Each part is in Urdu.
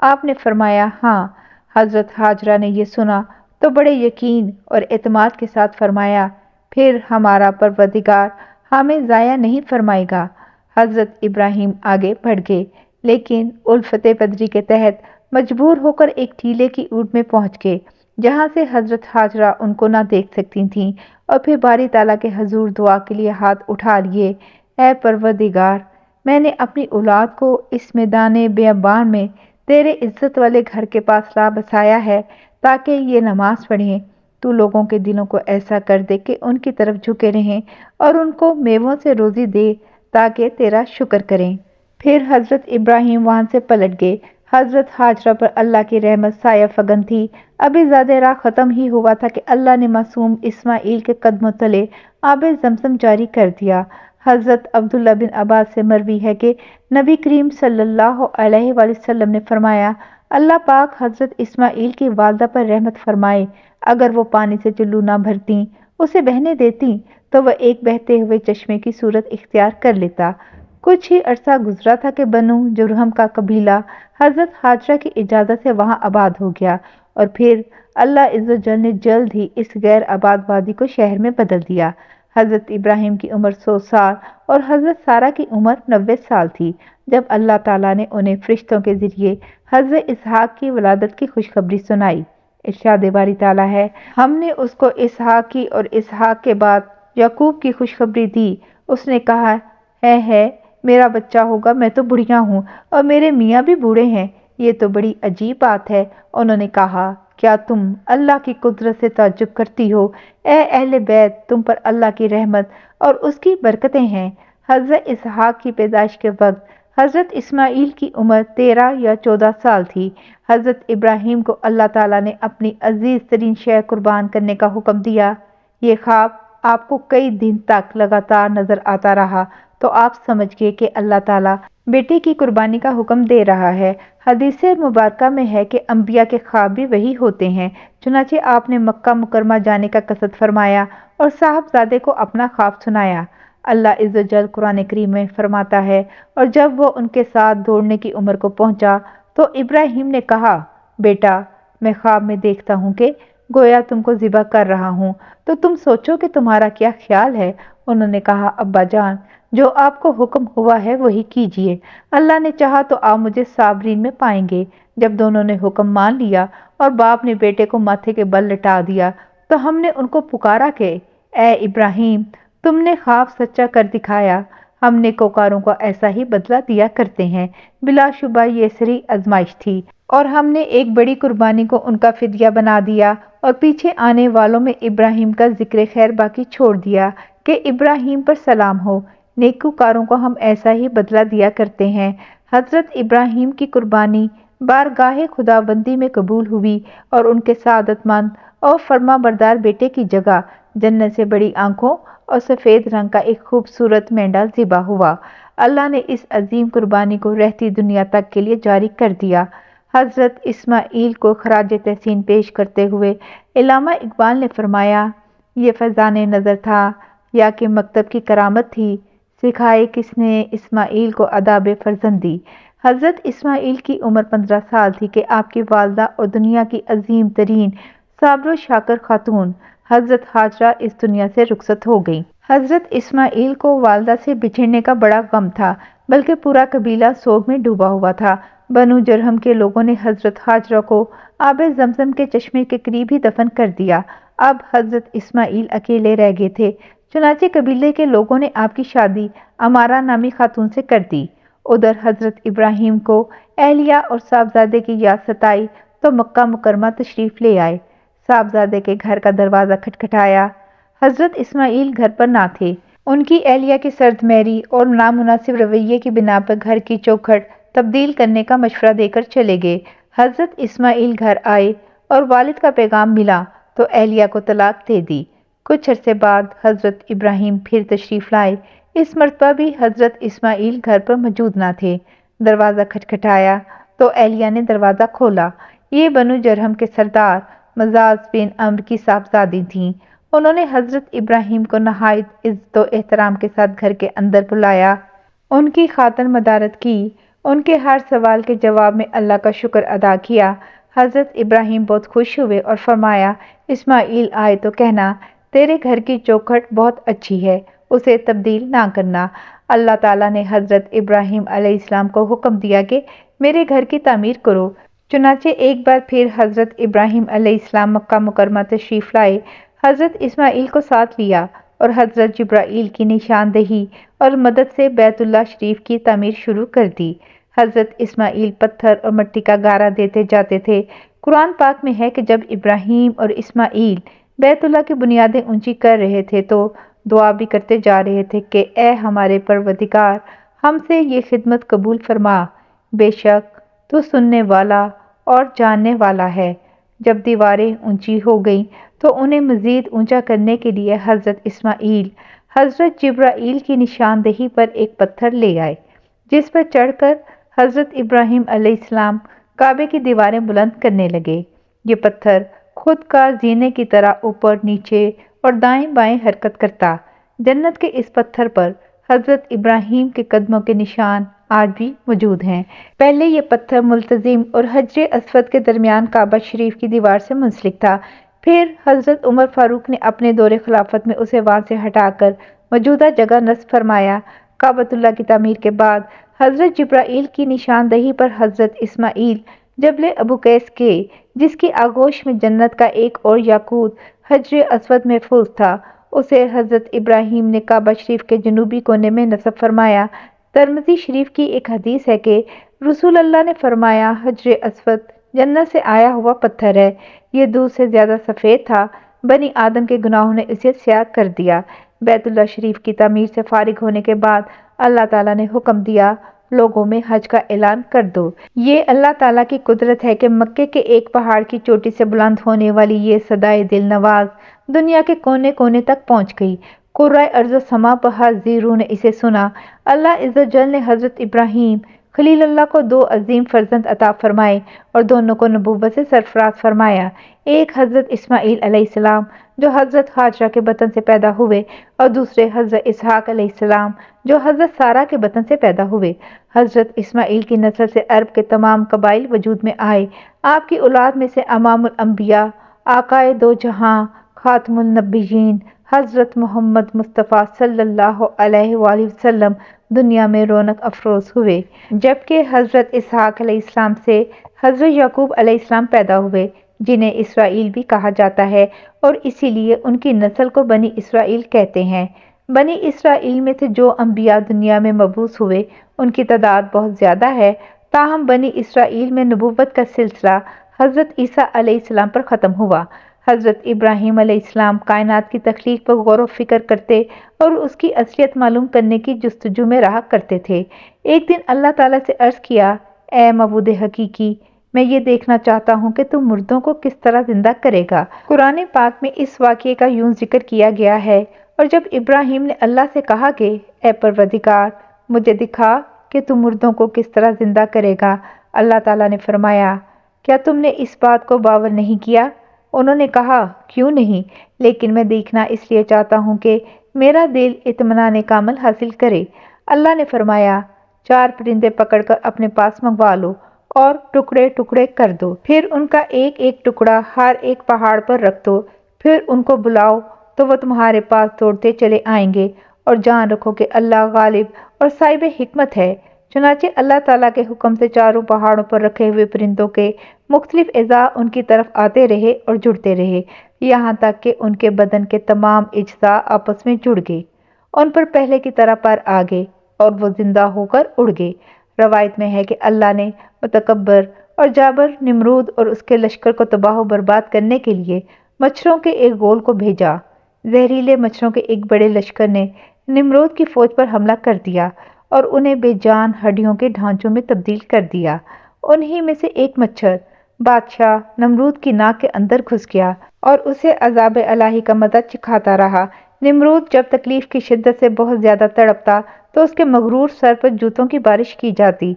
آپ نے فرمایا ہاں۔ حضرت ہاجرہ نے یہ سنا تو بڑے یقین اور اعتماد کے ساتھ فرمایا پھر ہمارا پروردگار ہمیں ضائع نہیں فرمائے گا۔ حضرت ابراہیم آگے بڑھ گئے لیکن الفت بدری کے تحت مجبور ہو کر ایک ٹیلے کی اونٹ میں پہنچ گئے جہاں سے حضرت ہاجرہ ان کو نہ دیکھ سکتی تھیں، اور پھر باری تعالیٰ کے حضور دعا کے لیے ہاتھ اٹھا لیے، اے پروردگار، میں نے اپنی اولاد کو اس میدان بیابان میں تیرے عزت والے گھر کے پاس لا بسایا ہے تاکہ یہ نماز پڑھیں۔ تو لوگوں کے دلوں کو ایسا کر دے کہ ان کی طرف جھکے رہیں اور ان کو میووں سے روزی دے تاکہ تیرا شکر کریں۔ پھر حضرت ابراہیم وہاں سے پلٹ گئے۔ حضرت ہاجرہ پر اللہ کی رحمت سایہ فگن تھی۔ ابھی زیادہ راہ ختم ہی ہوا تھا کہ اللہ نے معصوم اسماعیل کے قدموں تلے آب زمزم جاری کر دیا۔ حضرت عبداللہ بن عباس سے مروی ہے کہ نبی کریم صلی اللہ علیہ وآلہ وسلم نے فرمایا اللہ پاک حضرت اسماعیل کی والدہ پر رحمت فرمائے، اگر وہ پانی سے چلو نہ بھرتیں، اسے بہنے دیتیں تو وہ ایک بہتے ہوئے چشمے کی صورت اختیار کر لیتا۔ کچھ ہی عرصہ گزرا تھا کہ بنو جرہم کا قبیلہ حضرت ہاجرہ کی اجازت سے وہاں آباد ہو گیا، اور پھر اللہ عز و جل نے جلد ہی اس غیر آباد وادی کو شہر میں بدل دیا۔ حضرت ابراہیم کی عمر 100 سال اور حضرت سارہ کی عمر 90 سال تھی جب اللہ تعالیٰ نے انہیں فرشتوں کے ذریعے حضرت اسحاق کی ولادت کی خوشخبری سنائی۔ ارشاد باری تعالیٰ ہے ہم نے اس کو اسحاق کی اور اسحاق کے بعد یعقوب کی خوشخبری دی۔ اس نے کہا ہے میرا بچہ ہوگا، میں تو بڑھیا ہوں اور میرے میاں بھی بوڑھے ہیں، یہ تو بڑی عجیب بات ہے۔ انہوں نے کہا کیا تم اللہ کی قدرت سے تعجب کرتی ہو؟ اے اہل بیت، تم پر اللہ کی رحمت اور اس کی برکتیں ہیں۔ حضرت اسحاق کی پیدائش کے وقت حضرت اسماعیل کی عمر 13 یا 14 سال تھی۔ حضرت ابراہیم کو اللہ تعالیٰ نے اپنی عزیز ترین شے قربان کرنے کا حکم دیا۔ یہ خواب آپ کو کئی دن تک لگاتار نظر آتا رہا تو آپ سمجھ گئے کہ اللہ تعالیٰ بیٹے کی قربانی کا حکم دے رہا ہے۔ حدیث مبارکہ میں ہے کہ انبیاء کے خواب بھی وہی ہوتے ہیں۔ چنانچہ آپ نے مکہ مکرمہ جانے کا قصد فرمایا اور صاحبزادے کو اپنا خواب سنایا۔ اللہ عز و جل قرآن کریم میں فرماتا ہے اور جب وہ ان کے ساتھ دوڑنے کی عمر کو پہنچا تو ابراہیم نے کہا بیٹا میں خواب میں دیکھتا ہوں کہ گویا تم کو ذبح کر رہا ہوں، تو تم سوچو کہ تمہارا کیا خیال ہے؟ انہوں نے کہا ابا جان جو آپ کو حکم ہوا ہے وہی کیجیے، اللہ نے چاہا تو آپ مجھے صابرین میں پائیں گے۔ جب دونوں نے حکم مان لیا اور باپ نے بیٹے کو ماتھے کے بل لٹا دیا تو ہم نے ان کو پکارا کہ اے ابراہیم تم نے خواب سچا کر دکھایا، ہم نیکوکاروں کو ایسا ہی بدلہ دیا کرتے ہیں۔ بلا شبہ یہ سری آزمائش تھی اور ہم نے ایک بڑی قربانی کو ان کا فدیہ بنا دیا اور پیچھے آنے والوں میں ابراہیم کا ذکر خیر باقی چھوڑ دیا کہ ابراہیم پر سلام ہو، نیکوکاروں کو ہم ایسا ہی بدلہ دیا کرتے ہیں۔ حضرت ابراہیم کی قربانی بارگاہ خداوندی میں قبول ہوئی اور ان کے سعادت مند اور فرما بردار بیٹے کی جگہ جنت سے بڑی آنکھوں اور سفید رنگ کا ایک خوبصورت مینڈا ذبح ہوا۔ اللہ نے اس عظیم قربانی کو رہتی دنیا تک کے لیے جاری کر دیا۔ حضرت اسماعیل کو خراج تحسین پیش کرتے ہوئے علامہ اقبال نے فرمایا یہ فیضان نظر تھا یا کہ مکتب کی کرامت تھی، سکھائے کس نے اسماعیل کو آداب فرزندی۔ حضرت اسماعیل کی عمر 15 سال تھی کہ آپ کی والدہ اور دنیا کی عظیم ترین صابر و شاکر خاتون حضرت ہاجرہ اس دنیا سے رخصت ہو گئیں۔ حضرت اسماعیل کو والدہ سے بچھڑنے کا بڑا غم تھا، بلکہ پورا قبیلہ سوگ میں ڈوبا ہوا تھا۔ بنو جرہم کے لوگوں نے حضرت ہاجرہ کو آب زمزم کے چشمے کے قریب ہی دفن کر دیا۔ اب حضرت اسماعیل اکیلے رہ گئے تھے، چنانچہ قبیلے کے لوگوں نے آپ کی شادی امارہ نامی خاتون سے کر دی۔ ادھر حضرت ابراہیم کو اہلیہ اور صاحبزادے کی یاد ستائی تو مکہ مکرمہ تشریف لے آئے۔ صاحبزادے کے گھر کا دروازہ کھٹکھٹایا۔ حضرت اسماعیل گھر پر نہ تھے۔ ان کی اہلیہ کے سرد مہری اور نامناسب رویے کی بنا پر گھر کی چوکھٹ تبدیل کرنے کا مشورہ دے کر چلے گئے۔ حضرت اسماعیل گھر آئے اور والد کا پیغام ملا تو اہلیہ کو طلاق دے دی۔ کچھ عرصے بعد حضرت ابراہیم پھر تشریف لائے۔ اس مرتبہ بھی حضرت اسماعیل گھر پر موجود نہ تھے۔ دروازہ کھٹکھٹایا تو اہلیہ نے دروازہ کھولا۔ یہ بنو جرہم کے سردار مزاز بن عمرو کی صاحبزادی تھیں۔ انہوں نے حضرت ابراہیم کو نہایت عزت و احترام کے ساتھ گھر کے اندر بلایا، ان کی خاطر مدارت کی ان کے ہر سوال کے جواب میں اللہ کا شکر ادا کیا۔ حضرت ابراہیم بہت خوش ہوئے اور فرمایا، اسماعیل آئے تو کہنا تیرے گھر کی چوکھٹ بہت اچھی ہے، اسے تبدیل نہ کرنا۔ اللہ تعالیٰ نے حضرت ابراہیم علیہ السلام کو حکم دیا کہ میرے گھر کی تعمیر کرو۔ چنانچہ ایک بار پھر حضرت ابراہیم علیہ السلام مکہ مکرمہ تشریف لائے، حضرت اسماعیل کو ساتھ لیا اور حضرت جبرائیل کی نشاندہی اور مدد سے بیت اللہ شریف کی تعمیر شروع کر دی۔ حضرت اسماعیل پتھر اور مٹی کا گارا دیتے جاتے تھے۔ قرآن پاک میں ہے کہ جب ابراہیم اور اسماعیل بیت اللہ کی بنیادیں اونچی کر رہے تھے تو دعا بھی کرتے جا رہے تھے کہ اے ہمارے پروردگار، ہم سے یہ خدمت قبول فرما، بے شک تو سننے والا اور جاننے والا ہے۔ جب دیواریں اونچی ہو گئیں تو انہیں مزید اونچا کرنے کے لیے حضرت اسماعیل حضرت جبرائیل کی نشاندہی پر ایک پتھر لے آئے، جس پر چڑھ کر حضرت ابراہیم علیہ السلام کعبے کی دیواریں بلند کرنے لگے۔ یہ پتھر خود کار زینے کی طرح اوپر نیچے اور دائیں بائیں حرکت کرتا۔ جنت کے اس پتھر پر حضرت ابراہیم کے قدموں کے نشان آج بھی موجود ہیں۔ پہلے یہ پتھر ملتزم اور حجر اسود کے درمیان کعبہ شریف کی دیوار سے منسلک تھا، پھر حضرت عمر فاروق نے اپنے دور خلافت میں اسے وہاں سے ہٹا کر موجودہ جگہ نصب فرمایا۔ کعبۃ اللہ کی تعمیر کے بعد حضرت جبرائیل کی نشاندہی پر حضرت اسماعیل جبل ابو قیس کے، جس کی آغوش میں جنت کا ایک اور یاقوت حجر اسود محفوظ تھا، اسے حضرت ابراہیم نے کعبہ شریف کے جنوبی کونے میں نصب فرمایا۔ ترمذی شریف کی ایک حدیث ہے کہ رسول اللہ نے فرمایا، حجر اسود جنت سے آیا ہوا پتھر ہے، یہ دودھ سے زیادہ سفید تھا، بنی آدم کے گناہوں نے اسے سیاہ کر دیا۔ بیت اللہ شریف کی تعمیر سے فارغ ہونے کے بعد اللہ تعالیٰ نے حکم دیا، لوگوں میں حج کا اعلان کر دو۔ یہ اللہ تعالیٰ کی قدرت ہے کہ مکے کے ایک پہاڑ کی چوٹی سے بلند ہونے والی یہ صدائے دل نواز دنیا کے کونے کونے تک پہنچ گئی۔ قرۂ ارض و سما پر حاضر روح نے اسے سنا۔ اللہ عز و جل نے حضرت ابراہیم خلیل اللہ کو دو عظیم فرزند عطا فرمائے اور دونوں کو نبوت سے سرفراز فرمایا۔ ایک حضرت اسماعیل علیہ السلام جو حضرت ہاجرہ کے بطن سے پیدا ہوئے، اور دوسرے حضرت اسحاق علیہ السلام جو حضرت سارہ کے بطن سے پیدا ہوئے۔ حضرت اسماعیل کی نسل سے عرب کے تمام قبائل وجود میں آئے۔ آپ کی اولاد میں سے امام الانبیاء، آقائے دو جہاں، خاتم النبیین حضرت محمد مصطفیٰ صلی اللہ علیہ وآلہ وسلم دنیا میں رونق افروز ہوئے، جبکہ حضرت اسحاق علیہ السلام سے حضرت یعقوب علیہ السلام پیدا ہوئے، جنہیں اسرائیل بھی کہا جاتا ہے، اور اسی لیے ان کی نسل کو بنی اسرائیل کہتے ہیں۔ بنی اسرائیل میں سے جو انبیاء دنیا میں مبعوث ہوئے ان کی تعداد بہت زیادہ ہے، تاہم بنی اسرائیل میں نبوت کا سلسلہ حضرت عیسیٰ علیہ السلام پر ختم ہوا۔ حضرت ابراہیم علیہ السلام کائنات کی تخلیق پر غور و فکر کرتے اور اس کی اصلیت معلوم کرنے کی جستجو میں رہا کرتے تھے۔ ایک دن اللہ تعالیٰ سے عرض کیا، اے معبود حقیقی، میں یہ دیکھنا چاہتا ہوں کہ تم مردوں کو کس طرح زندہ کرے گا۔ قرآن پاک میں اس واقعے کا یوں ذکر کیا گیا ہے، اور جب ابراہیم نے اللہ سے کہا کہ اے پروردگار، مجھے دکھا کہ تم مردوں کو کس طرح زندہ کرے گا، اللہ تعالیٰ نے فرمایا، کیا تم نے اس بات کو باور نہیں کیا؟ انہوں نے کہا، کیوں نہیں، لیکن میں دیکھنا اس لیے چاہتا ہوں کہ میرا دل اطمینان کامل حاصل کرے۔ اللہ نے فرمایا، 4 پرندے پکڑ کر اپنے پاس منگوا لو اور ٹکڑے ٹکڑے کر دو، پھر ان کا ایک ایک ٹکڑا ہر ایک پہاڑ پر رکھ دو، پھر ان کو بلاؤ تو وہ تمہارے پاس دوڑتے چلے آئیں گے، اور جان رکھو کہ اللہ غالب اور صاحب حکمت ہے۔ چنانچہ اللہ تعالیٰ کے حکم سے چاروں پہاڑوں پر رکھے ہوئے پرندوں کے مختلف اعضاء ان کی طرف آتے رہے اور جڑتے رہے، یہاں تک کہ ان کے بدن کے تمام اجزاء آپس میں جڑ گئے، ان پر پہلے کی طرح پر آ گئے اور وہ زندہ ہو کر اڑ گئے۔ روایت میں ہے کہ اللہ نے متکبر اور جابر نمرود اور اس کے لشکر کو تباہ و برباد کرنے کے لیے مچھروں کے ایک گول کو بھیجا۔ زہریلے مچھروں کے ایک بڑے لشکر نے نمرود کی فوج پر حملہ کر دیا اور انہیں بے جان ہڈیوں کے ڈھانچوں میں تبدیل کر دیا۔ انہی میں سے ایک مچھر بادشاہ نمرود کی ناک کے اندر گھس گیا اور اسے عذاب الہی کا مزہ چکھاتا رہا۔ نمرود جب تکلیف کی شدت سے بہت زیادہ تڑپتا تو اس کے مغرور سر پر جوتوں کی بارش کی جاتی۔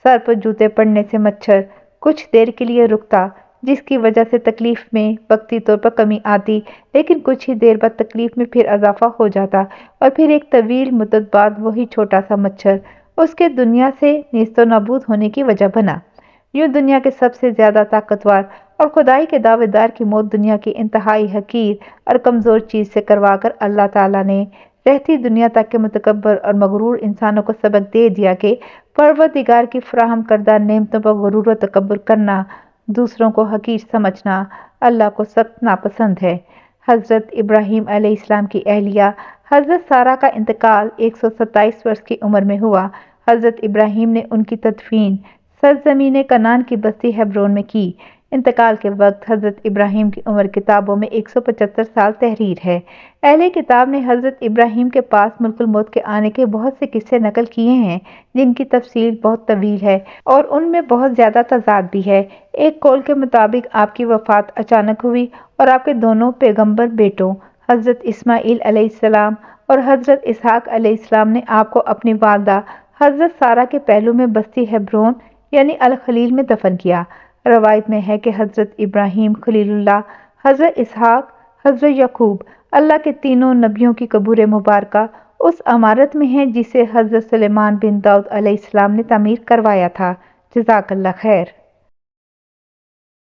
سر پر جوتے پڑنے سے مچھر کچھ دیر کے لیے رکتا، جس کی وجہ سے تکلیف میں وقتی طور پر کمی آتی، لیکن کچھ ہی دیر بعد تکلیف میں پھر اضافہ ہو جاتا، اور پھر ایک طویل مدت بعد وہی چھوٹا سا مچھر اس کے دنیا سے نیست و نابود ہونے کی وجہ بنا۔ یوں دنیا کے سب سے زیادہ طاقتور اور خدائی کے دعوے دار کی موت دنیا کی انتہائی حقیر اور کمزور چیز سے کروا کر اللہ تعالیٰ نے رہتی دنیا تک کے متکبر اور مغرور انسانوں کو سبق دے دیا کہ پروردگار کی فراہم کردہ نعمتوں پر غرور و تکبر کرنا، دوسروں کو حقیر سمجھنا اللہ کو سخت ناپسند ہے۔ حضرت ابراہیم علیہ السلام کی اہلیہ حضرت سارہ کا انتقال 127 برس کی عمر میں ہوا۔ حضرت ابراہیم نے ان کی تدفین سرزمین کنعان کی بستی ہیبرون میں کی۔ انتقال کے وقت حضرت ابراہیم کی عمر کتابوں میں 175 سال تحریر ہے۔ اہل کتاب نے حضرت ابراہیم کے پاس ملک الموت کے آنے کے بہت سے قصے نقل کیے ہیں جن کی تفصیل بہت طویل ہے اور ان میں بہت زیادہ تضاد بھی ہے۔ ایک قول کے مطابق آپ کی وفات اچانک ہوئی اور آپ کے دونوں پیغمبر بیٹوں حضرت اسماعیل علیہ السلام اور حضرت اسحاق علیہ السلام نے آپ کو اپنی والدہ حضرت سارہ کے پہلو میں بستی ہیبرون یعنی الخلیل میں دفن کیا۔ روایت میں ہے کہ حضرت ابراہیم خلیل اللہ، حضرت اسحاق، حضرت یعقوب اللہ کے تینوں نبیوں کی قبور مبارکہ اس عمارت میں ہیں جسے حضرت سلیمان بن داؤد علیہ السلام نے تعمیر کروایا تھا۔ جزاک اللہ خیر۔